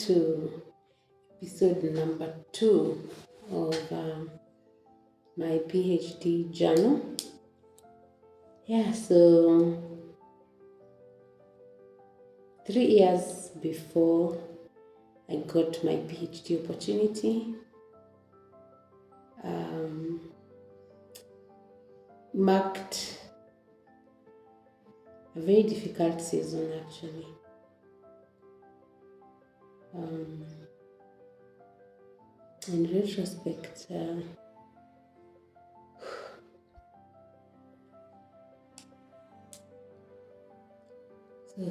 to episode number 2 of my PhD journal. So 3 years before I got my PhD opportunity, marked a very difficult season actually. In retrospect, so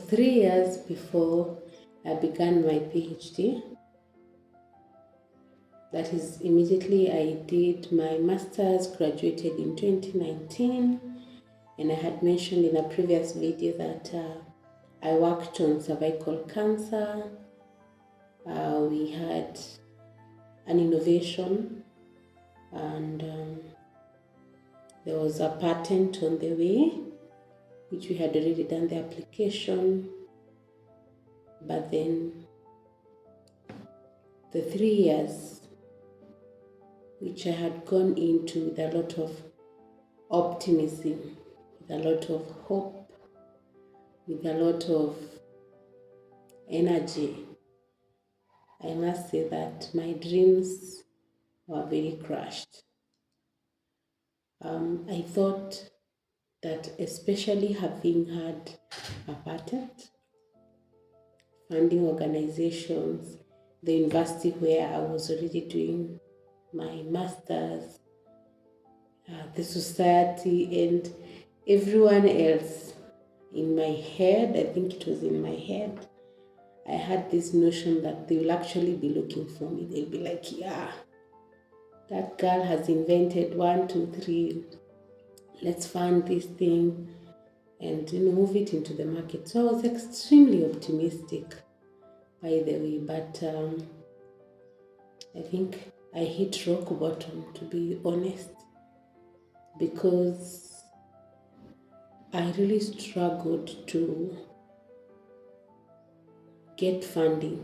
3 years before I began my PhD, that is immediately I did my master's, graduated in 2019, and I had mentioned in a previous video that I worked on cervical cancer. We had an innovation, and there was a patent on the way, which we had already done the application. But then the 3 years, which I had gone into with a lot of optimism, with a lot of hope, with a lot of energy, I must say that my dreams were very crushed. I thought that, especially having had a patent, funding organizations, the university where I was already doing my master's, the society, and everyone else in my head, I think it was in my head, I had this notion that they will actually be looking for me. They'll be like, yeah, that girl has invented 1, 2, 3. Let's fund this thing and move it into the market. So I was extremely optimistic, by the way, but I think I hit rock bottom, to be honest, because I really struggled to get funding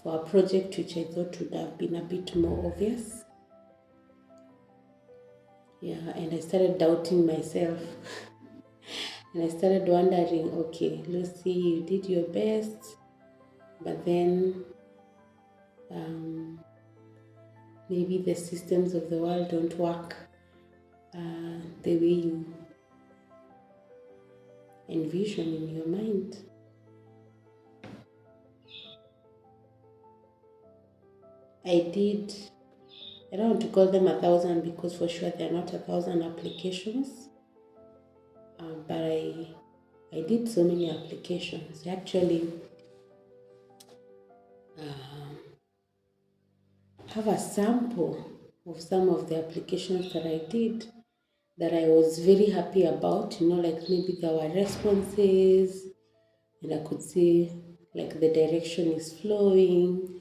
for a project which I thought would have been a bit more obvious. And I started doubting myself. And I started wondering, okay, Lucy, you did your best, but then maybe the systems of the world don't work the way you envision in your mind. I don't want to call them 1,000 because for sure they are not 1,000 applications, but I did so many applications. I actually have a sample of some of the applications that I did that I was very happy about, like maybe there were responses and I could see like the direction is flowing.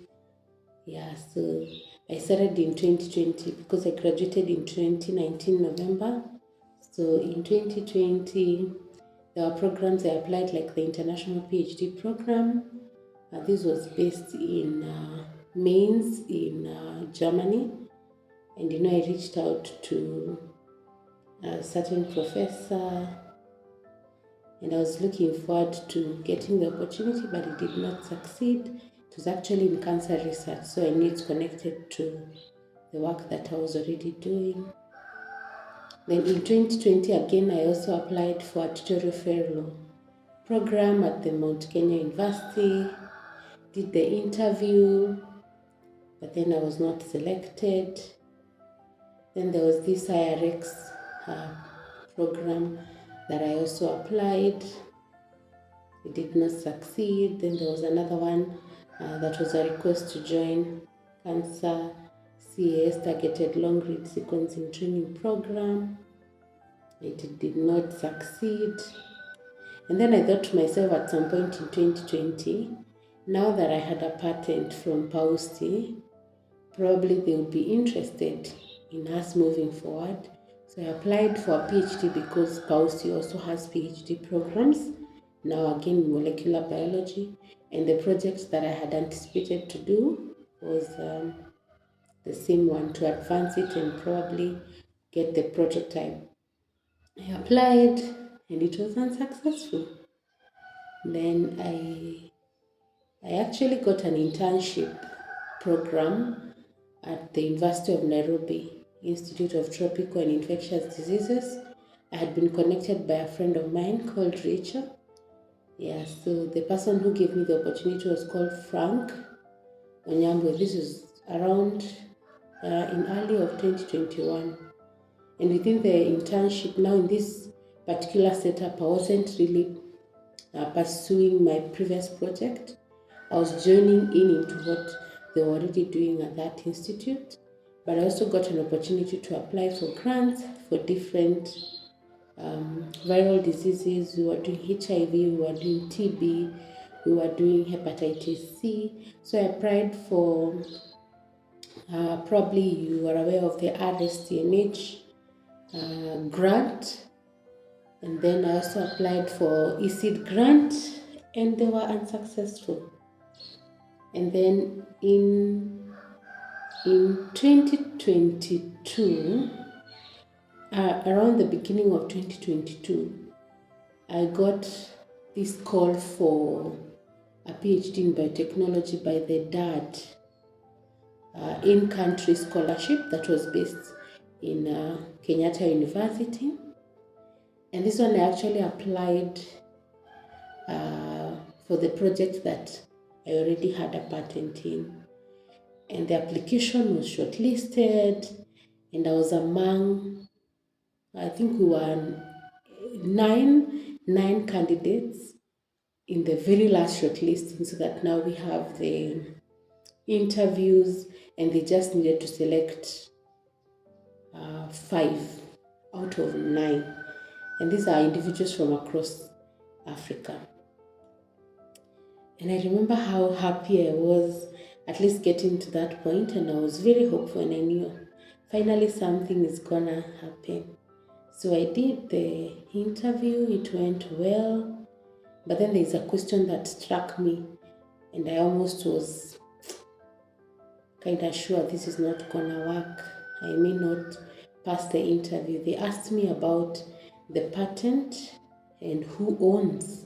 So I started in 2020 because I graduated in 2019 November. So in 2020, there were programs I applied, like the International PhD program. This was based in Mainz in Germany. And I reached out to a certain professor, and I was looking forward to getting the opportunity, but it did not succeed. It was actually in cancer research, so I knew it's connected to the work that I was already doing. Then in 2020, again, I also applied for a tutorial fellow program at the Mount Kenya University, did the interview, but then I was not selected. Then there was this IRX program that I also applied. It did not succeed. Then there was another one that was a request to join Cancer CAS Targeted Long Read Sequencing Training Program. It did not succeed. And then I thought to myself at some point in 2020, now that I had a patent from PhD, probably they would be interested in us moving forward. So I applied for a PhD because PhD also has PhD programs, now again in molecular biology. And the project that I had anticipated to do was the same one, to advance it and probably get the prototype. I applied and it was unsuccessful. Then I actually got an internship program at the University of Nairobi, Institute of Tropical and Infectious Diseases. I had been connected by a friend of mine called Rachel. Yeah, so the person who gave me the opportunity was called Frank Onyambo. This is around in early of 2021. And within the internship, now in this particular setup, I wasn't really pursuing my previous project. I was joining into what they were already doing at that institute, but I also got an opportunity to apply for grants for different viral diseases. We were doing HIV, we were doing TB, we were doing hepatitis C. So I applied for, probably you are aware of the RSTMH grant, and then I also applied for ESEED grant, and they were unsuccessful. And then in 2022, around the beginning of 2022, I got this call for a PhD in biotechnology by the DAD in-country scholarship that was based in Kenyatta University. And this one I actually applied for the project that I already had a patent in. And the application was shortlisted, and I was among, I think we were nine candidates in the very last shortlisting, so that now we have the interviews, and they just needed to select 5 out of 9. And these are individuals from across Africa. And I remember how happy I was at least getting to that point, and I was very hopeful, and I knew finally something is gonna happen. So I did the interview, it went well, but then there's a question that struck me, and I almost was kind of sure this is not gonna work. I may not pass the interview. They asked me about the patent and who owns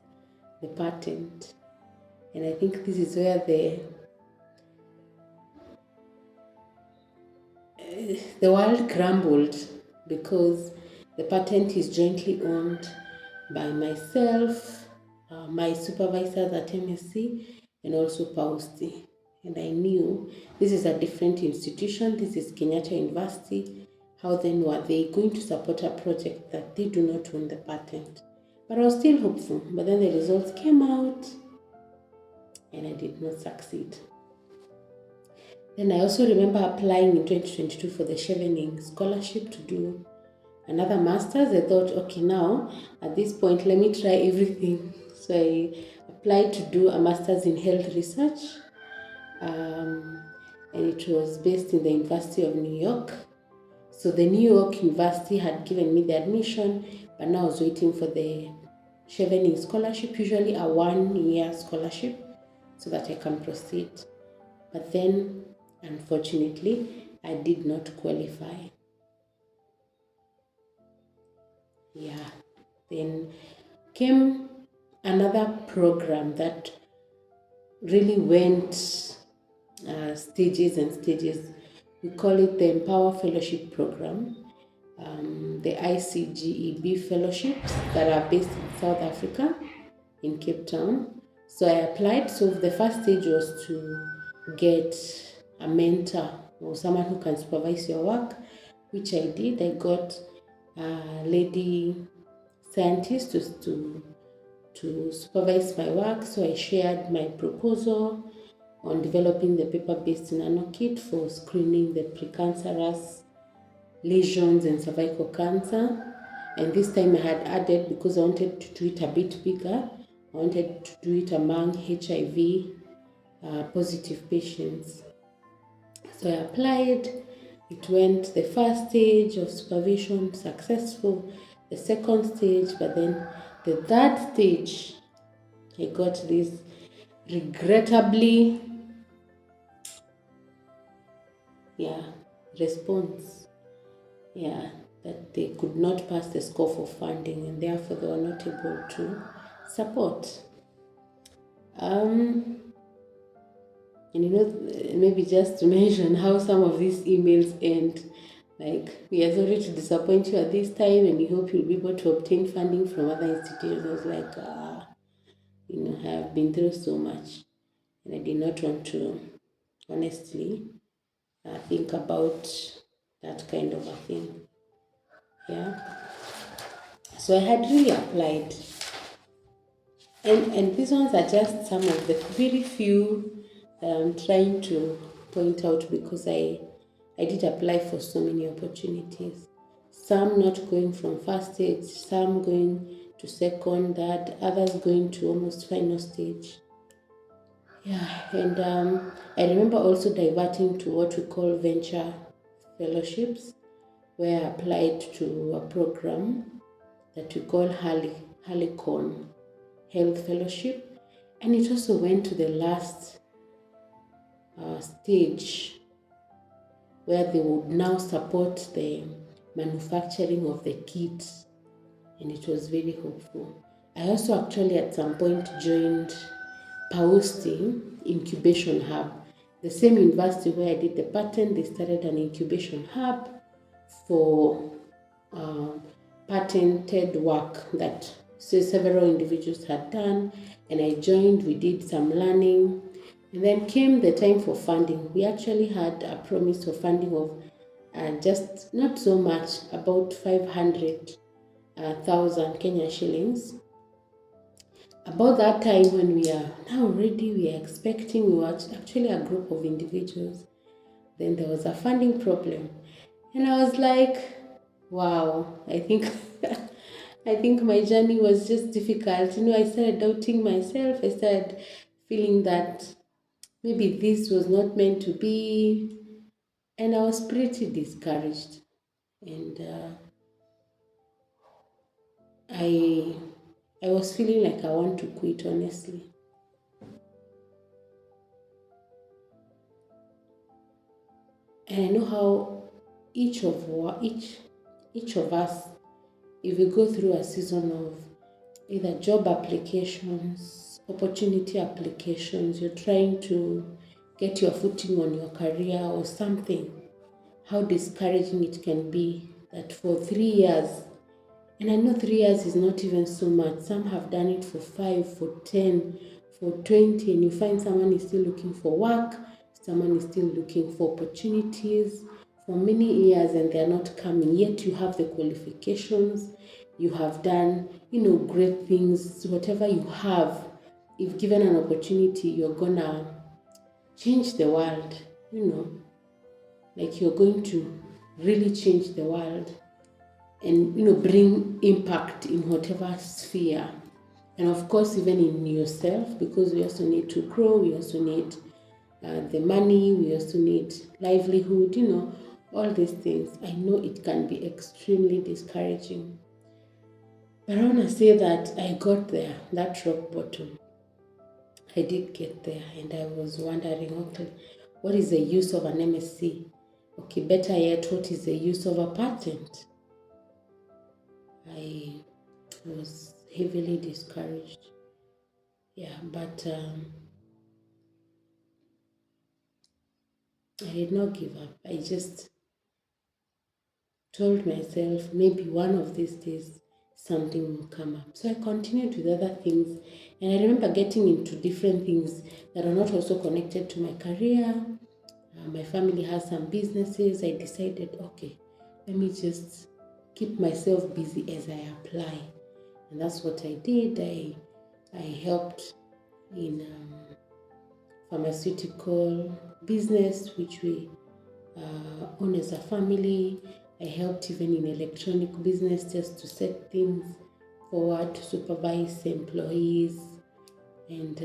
the patent. And I think this is where the world crumbled, because the patent is jointly owned by myself, my supervisors at MSc, and also PhD. And I knew this is a different institution, this is Kenyatta University. How then were they going to support a project that they do not own the patent? But I was still hopeful. But then the results came out, and I did not succeed. Then I also remember applying in 2022 for the Chevening scholarship to do another master's. I thought, okay, now at this point, let me try everything. So I applied to do a master's in health research, and it was based in the University of New York. So the New York University had given me the admission, but now I was waiting for the Chevening scholarship, usually a 1-year scholarship, so that I can proceed. But then, unfortunately, I did not qualify. Yeah. Then came another program that really went stages and stages. We call it the Empower Fellowship Program, the ICGEB fellowships that are based in South Africa, in Cape Town. So I applied. So the first stage was to get a mentor or someone who can supervise your work, which I did. I got a lady scientist to supervise my work. So I shared my proposal on developing the paper-based nanokit for screening the precancerous lesions and cervical cancer. And this time I had added, because I wanted to do it a bit bigger, I wanted to do it among HIV positive patients. So I applied. It went the first stage of supervision successful, the second stage, but then the third stage, I got this regrettably, yeah, response, yeah, that they could not pass the score for funding and therefore they were not able to support. And maybe just to mention how some of these emails end. Like, we are sorry to disappoint you at this time and we hope you'll be able to obtain funding from other institutions. I was like, I have been through so much and I did not want to, honestly, think about that kind of a thing. Yeah. So I had really applied. And these ones are just some of the very few that I'm trying to point out because I did apply for so many opportunities. Some not going from first stage, some going to second, that others going to almost final stage. Yeah, and I remember also diverting to what we call venture fellowships, where I applied to a program that we call Halicon Health Fellowship, and it also went to the last stage where they would now support the manufacturing of the kit, and it was very hopeful. I also actually at some point joined PhD Incubation Hub. The same university where I did the patent, they started an incubation hub for patented work that several individuals had done, and I joined. We did some learning, and then came the time for funding. We actually had a promise of funding of just not so much, about 500,000 Kenya shillings. About that time when we are now ready, we are expecting, we were actually a group of individuals. Then there was a funding problem. And I was like, wow, I think I think my journey was just difficult. I started doubting myself. I started feeling that maybe this was not meant to be. And I was pretty discouraged. And I I was feeling like I want to quit, honestly. And I know how each of us, if we go through a season of either job applications, opportunity applications, you're trying to get your footing on your career or something, how discouraging it can be that for 3 years, and I know 3 years is not even so much. Some have done it for 5, for 10, for 20, and you find someone is still looking for work, someone is still looking for opportunities for many years and they are not coming. Yet you have the qualifications, you have done, great things, whatever you have. If given an opportunity, you're gonna change the world, like you're going to really change the world and bring impact in whatever sphere, and of course even in yourself, because we also need to grow, we also need the money, we also need livelihood, all these things. I know it can be extremely discouraging, but I want to say that I got there, that rock bottom. I did get there, and I was wondering, okay, what is the use of an MSc? Okay, better yet, what is the use of a patent? I was heavily discouraged. Yeah, but I did not give up. I just told myself maybe one of these days something will come up. So I continued with other things, and I remember getting into different things that are not also connected to my career. My family has some businesses. I decided, okay, let me just keep myself busy as I apply, and that's what I did. I helped in pharmaceutical business, which we own as a family. I helped even in electronic business just to set things forward, to supervise employees and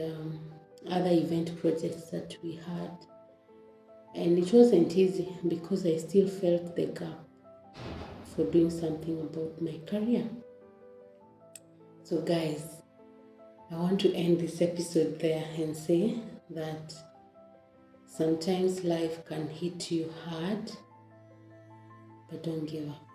other event projects that we had. And it wasn't easy because I still felt the gap for doing something about my career. So guys, I want to end this episode there and say that sometimes life can hit you hard, but don't give up.